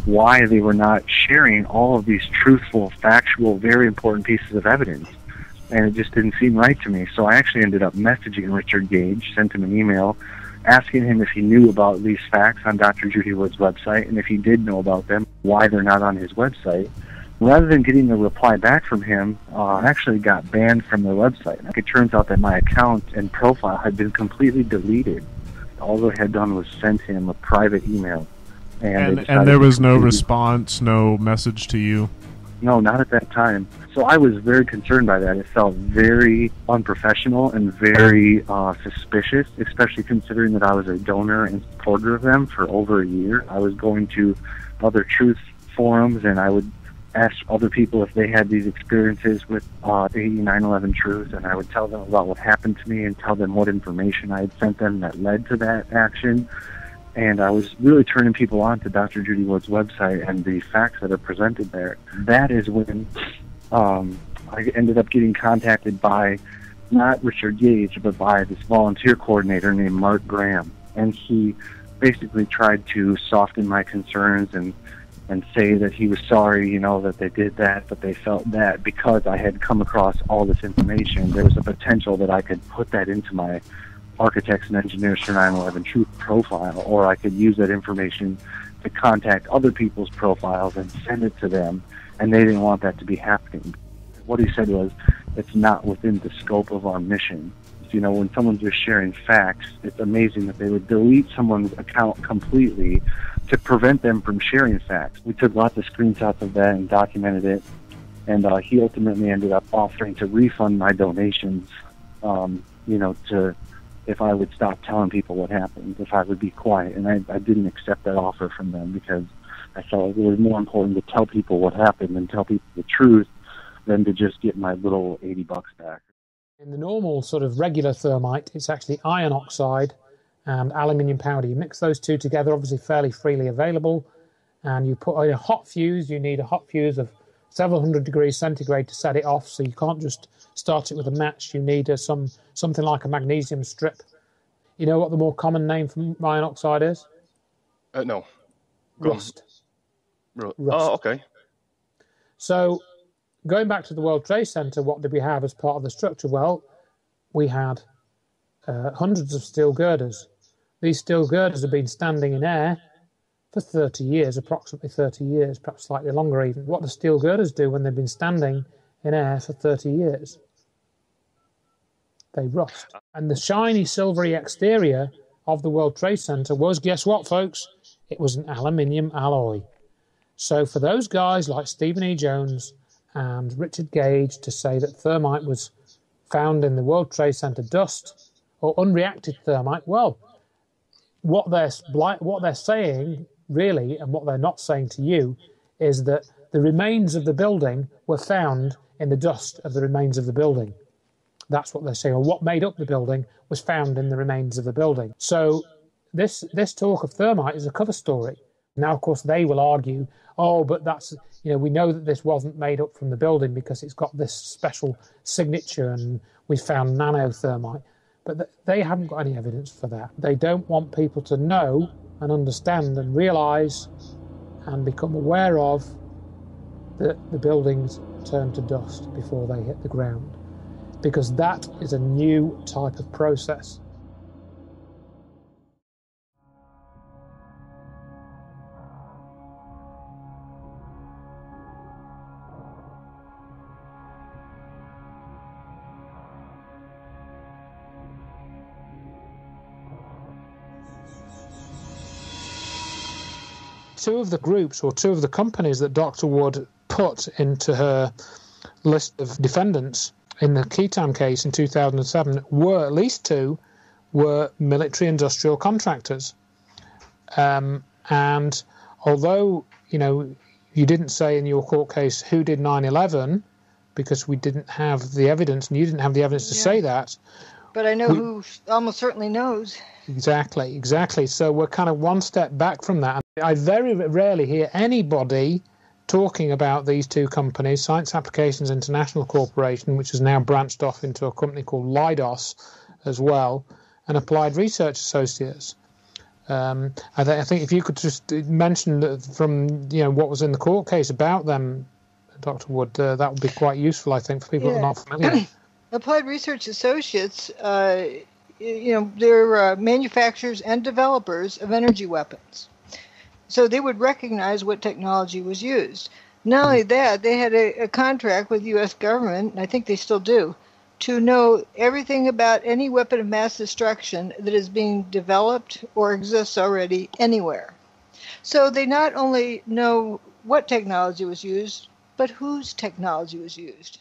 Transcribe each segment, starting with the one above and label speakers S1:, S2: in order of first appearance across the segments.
S1: why they were not sharing all of these truthful, factual, very important pieces of evidence. And it just didn't seem right to me. So I actually ended up messaging Richard Gage, sent him an email, asking him if he knew about these facts on Dr. Judy Wood's website, and if he did know about them, why they're not on his website. Rather than getting a reply back from him, I actually got banned from their website. It turns out that my account and profile had been completely deleted. All they had done was send him a private email.
S2: And there was no response, no message to you?
S1: No, not at that time. So I was very concerned by that. It felt very unprofessional and very suspicious, especially considering that I was a donor and supporter of them for over a year. I was going to other truth forums, and I would ask other people if they had these experiences with the 9/11 truth, and I would tell them about what happened to me and tell them what information I had sent them that led to that action. And I was really turning people on to Dr. Judy Wood's website and the facts that are presented there. That is when I ended up getting contacted by not Richard Gage, but by this volunteer coordinator named Mark Graham. And he basically tried to soften my concerns and say that he was sorry, you know, that they did that, but they felt that because I had come across all this information, there was a potential that I could put that into my Architects and Engineers for 9/11 Truth profile, or I could use that information to contact other people's profiles and send it to them, and they didn't want that to be happening. What he said was, it's not within the scope of our mission. You know, when someone's just sharing facts, it's amazing that they would delete someone's account completely to prevent them from sharing facts. We took lots of screenshots of that and documented it, and he ultimately ended up offering to refund my donations, you know, if I would stop telling people what happened, if I would be quiet. And I didn't accept that offer from them because I felt it was more important to tell people what happened and tell people the truth than to just get my little $80 back.
S3: In the normal sort of regular thermite, it's actually iron oxide and aluminium powder. You mix those two together, obviously fairly freely available, and you put in a hot fuse. You need a hot fuse of several hundred degrees centigrade to set it off, so you can't just start it with a match. You need something like a magnesium strip. You know what the more common name for iron oxide is?
S4: No.
S3: Rust.
S4: Rust. Oh, okay.
S3: So, going back to the World Trade Center, what did we have as part of the structure? Well, we had hundreds of steel girders. These steel girders have been standing in air for 30 years, approximately 30 years, perhaps slightly longer even. What do steel girders do when they've been standing in air for 30 years? They rust. And the shiny silvery exterior of the World Trade Center was, guess what, folks? It was an aluminium alloy. So for those guys like Stephen E. Jones and Richard Gage to say that thermite was found in the World Trade Center dust or unreacted thermite, well, what they're saying really, and what they're not saying to you, is that the remains of the building were found in the dust of the remains of the building. That's what they're saying. Or what made up the building was found in the remains of the building. So this talk of thermite is a cover story. Now, of course, they will argue, oh, but that's, you know, we know that this wasn't made up from the building because it's got this special signature and we found nanothermite. But they haven't got any evidence for that. They don't want people to know and understand and realise and become aware of that the buildings turn to dust before they hit the ground, because that is a new type of process. Two of the groups or two of the companies that Dr. Wood put into her list of defendants in the Keaton case in 2007 were, at least two, were military industrial contractors. And although, you know, you didn't say in your court case who did 9/11 because we didn't have the evidence and you didn't have the evidence to say that.
S5: But I know who almost certainly knows. Exactly.
S3: So we're kind of one step back from that. I very rarely hear anybody talking about these two companies, Science Applications International Corporation, which has now branched off into a company called Leidos as well, and Applied Research Associates. I think if you could just mention from what was in the court case about them, Dr. Wood, that would be quite useful, I think, for people who are not familiar.
S5: Applied Research Associates, they're manufacturers and developers of energy weapons. So they would recognize what technology was used. Not only that, they had a contract with the U.S. government, and I think they still do, to know everything about any weapon of mass destruction that is being developed or exists already anywhere. So they not only know what technology was used, but whose technology was used.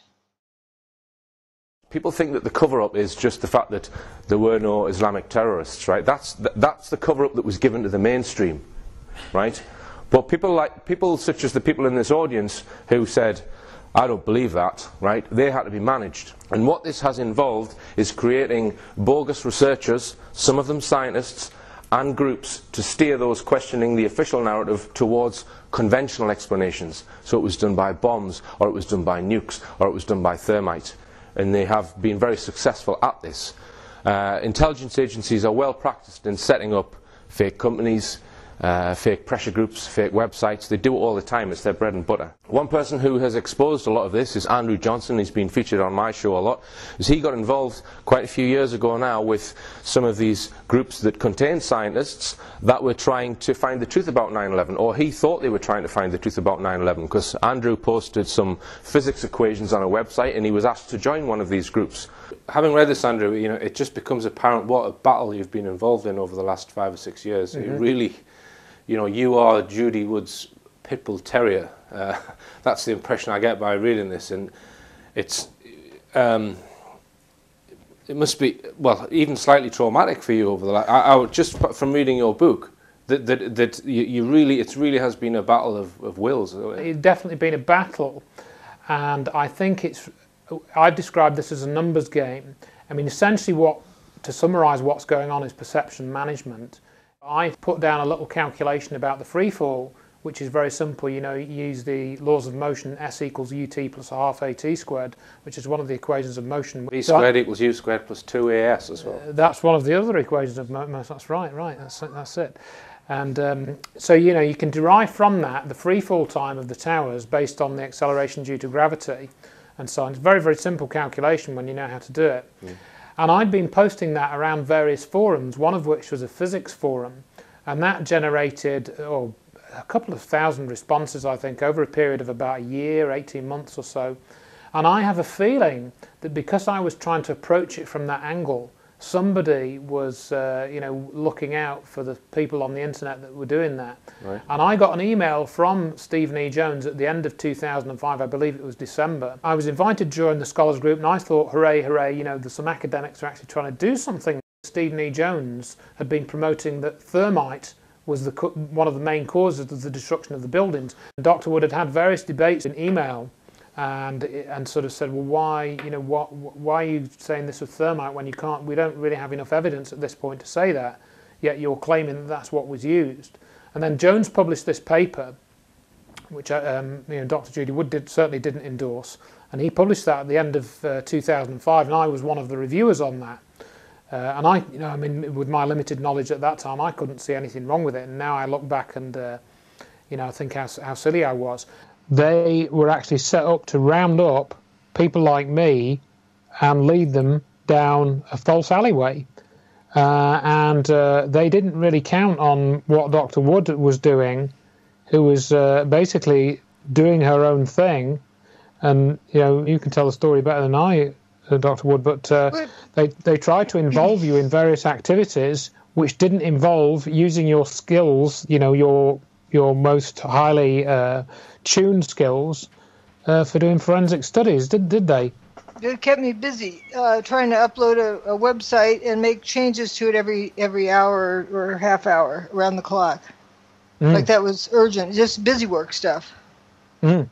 S6: People think that the cover-up is just the fact that there were no Islamic terrorists, right? That's the cover-up that was given to the mainstream, right? But people such as the people in this audience who said, I don't believe that, right? They had to be managed. And what this has involved is creating bogus researchers, some of them scientists, and groups to steer those questioning the official narrative towards conventional explanations. So it was done by bombs, or it was done by nukes, or it was done by thermite. And they have been very successful at this. Intelligence agencies are well practiced in setting up fake companies, fake pressure groups, fake websites. They do it all the time. It's their bread and butter. One person who has exposed a lot of this is Andrew Johnson. He's been featured on my show a lot. He got involved quite a few years ago now with some of these groups that contain scientists that were trying to find the truth about 9/11, or he thought they were trying to find the truth about 9/11, because Andrew posted some physics equations on a website and he was asked to join one of these groups. Having read this, Andrew, it just becomes apparent what a battle you've been involved in over the last 5 or 6 years. It really... you are Judy Wood's pit bull terrier. That's the impression I get by reading this, and it must be, well, even slightly traumatic for you over the last. Just from reading your book, that you really, it really has been a battle of wills.
S3: It's definitely been a battle, and I think I've described this as a numbers game. I mean, essentially, to summarise what's going on is perception management. I put down a little calculation about the free fall, which is very simple. You use the laws of motion, S equals ut plus a half at squared, which is one of the equations of motion.
S6: V squared equals u squared plus 2as as well.
S3: That's one of the other equations of motion. That's right, that's it. And so, you can derive from that the free fall time of the towers based on the acceleration due to gravity and so on. It's a very, very simple calculation when you know how to do it. And I'd been posting that around various forums, one of which was a physics forum, and that generated a couple of thousand responses, I think, over a period of about a year, 18 months or so. And I have a feeling that because I was trying to approach it from that angle, somebody was looking out for the people on the internet that were doing that. Right. And I got an email from Stephen E. Jones at the end of 2005, I believe it was December. I was invited to join the scholars group, and I thought, hooray, hooray, there's some academics who are actually trying to do something. Stephen E. Jones had been promoting that thermite was one of the main causes of the destruction of the buildings. And Dr. Wood had had various debates in email and sort of said, well, why are you saying this with thermite when we don't really have enough evidence at this point to say that, yet you're claiming that that's what was used. And then Jones published this paper, which Dr. Judy Wood certainly didn't endorse, and he published that at the end of 2005, and I was one of the reviewers on that. And with my limited knowledge at that time, I couldn't see anything wrong with it, and now I look back and I think how silly I was. They were actually set up to round up people like me and lead them down a false alleyway. And they didn't really count on what Dr. Wood was doing, who was basically doing her own thing. And, you can tell the story better than I, Dr. Wood, but they tried to involve you in various activities which didn't involve using your skills, your most highly tuned skills for doing forensic studies, did they?
S5: It kept me busy trying to upload a website and make changes to it every hour or half hour around the clock. Like that was urgent, just busy work stuff. But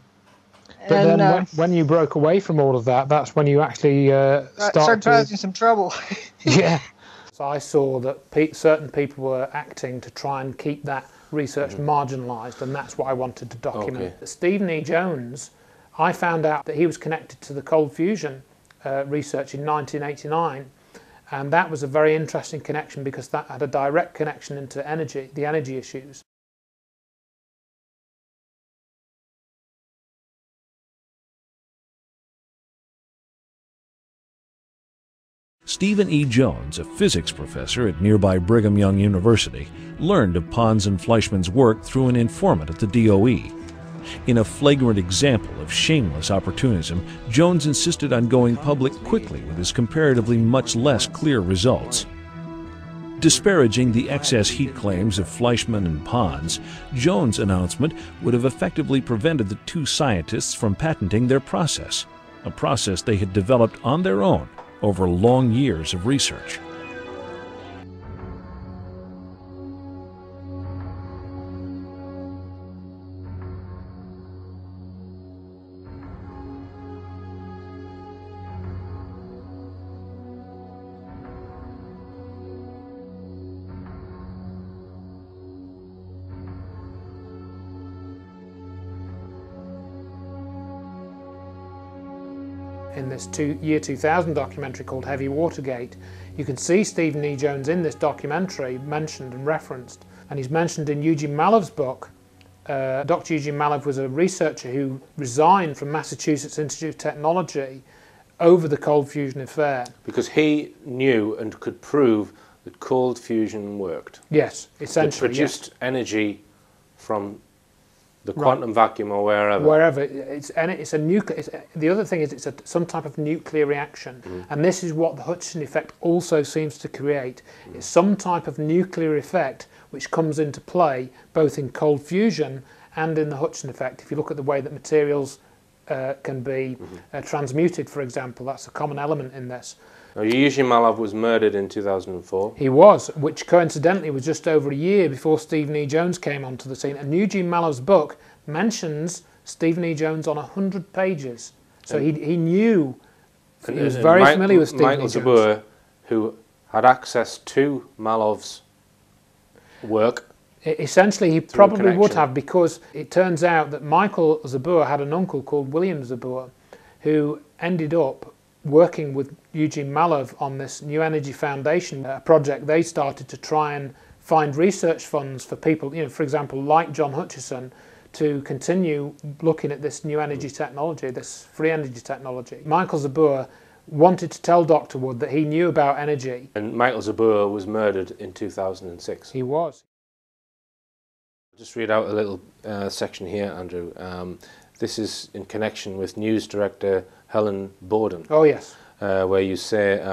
S3: then when you broke away from all of that, that's when you actually started
S5: causing some trouble.
S3: Yeah. So I saw that certain people were acting to try and keep that research marginalised, and that's what I wanted to document. Okay. Stephen E. Jones, I found out that he was connected to the cold fusion research in 1989, And that was a very interesting connection because that had a direct connection into energy, the energy issues.
S7: Stephen E. Jones, a physics professor at nearby Brigham Young University, learned of Pons and Fleischmann's work through an informant at the DOE. In a flagrant example of shameless opportunism, Jones insisted on going public quickly with his comparatively much less clear results. Disparaging the excess heat claims of Fleischmann and Pons, Jones' announcement would have effectively prevented the two scientists from patenting their process, a process they had developed on their own over long years of research.
S3: In this year 2000 documentary called Heavy Watergate, you can see Stephen E. Jones in this documentary mentioned and referenced, and he's mentioned in Eugene Malov's book. Dr. Eugene Malov was a researcher who resigned from Massachusetts Institute of Technology over the cold fusion affair.
S6: Because he knew and could prove that cold fusion worked.
S3: Yes, essentially.
S6: It produced energy from the quantum vacuum or wherever.
S3: Wherever. It's a nuclear. The other thing is it's some type of nuclear reaction. And this is what the Hutchison effect also seems to create. It's some type of nuclear effect which comes into play both in cold fusion and in the Hutchison effect. If you look at the way that materials can be transmuted, for example, that's a common element in this.
S6: Now, Eugene Malov was murdered in 2004.
S3: He was, which coincidentally was just over a year before Stephen E. Jones came onto the scene. And Eugene Malov's book mentions Stephen E. Jones on 100 pages. So he knew, he was very familiar with Stephen E. Jones.
S6: Michael Zabur, who had access to Malov's work.
S3: Essentially, he probably would have, because it turns out that Michael Zabur had an uncle called William Zabur, who ended up working with Eugene Malov on this New Energy Foundation, a project they started to try and find research funds for people, for example, like John Hutchison, to continue looking at this new energy technology, this free energy technology. Michael Zabur wanted to tell Dr. Wood that he knew about energy.
S6: And Michael Zabur was murdered in 2006.
S3: He was.
S6: I'll just read out a little section here, Andrew. This is in connection with news director Helen Borden.
S3: Oh, yes.
S6: Where you say,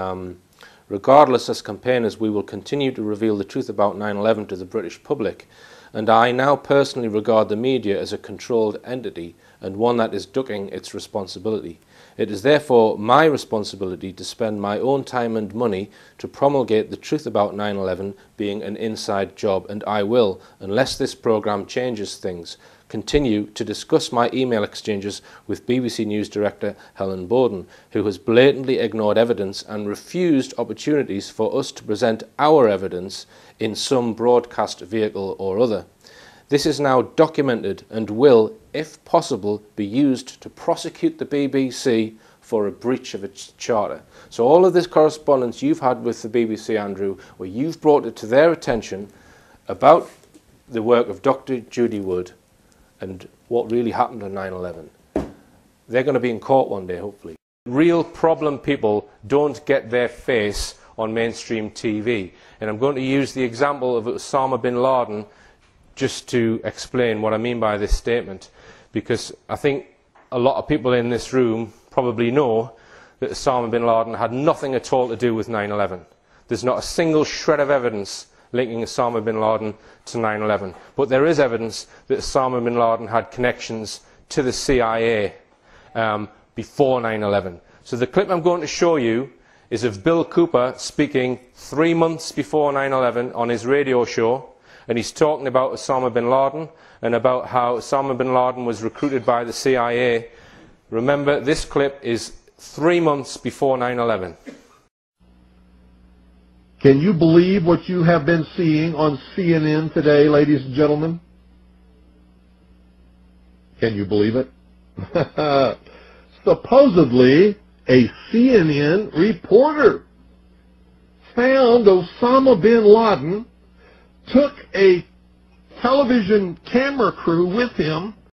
S6: regardless, as campaigners, we will continue to reveal the truth about 9/11 to the British public. And I now personally regard the media as a controlled entity and one that is ducking its responsibility. It is therefore my responsibility to spend my own time and money to promulgate the truth about 9/11 being an inside job, and I will, unless this programme changes things, continue to discuss my email exchanges with BBC News director Helen Borden, who has blatantly ignored evidence and refused opportunities for us to present our evidence in some broadcast vehicle or other. This is now documented and will, if possible, be used to prosecute the BBC for a breach of its charter. So all of this correspondence you've had with the BBC, Andrew, where you've brought it to their attention about the work of Dr. Judy Wood and what really happened on 9/11. They're going to be in court one day, hopefully. Real problem people don't get their face on mainstream TV. And I'm going to use the example of Osama bin Laden just to explain what I mean by this statement, because I think a lot of people in this room probably know that Osama bin Laden had nothing at all to do with 9/11. There's not a single shred of evidence linking Osama bin Laden to 9/11. But there is evidence that Osama bin Laden had connections to the CIA before 9/11. So the clip I'm going to show you is of Bill Cooper speaking 3 months before 9/11 on his radio show, and he's talking about Osama bin Laden and about how Osama bin Laden was recruited by the CIA. Remember, this clip is 3 months before 9/11.
S8: Can you believe what you have been seeing on CNN today, ladies and gentlemen? Can you believe it? Supposedly, a CNN reporter found Osama bin Laden, took a television camera crew with him,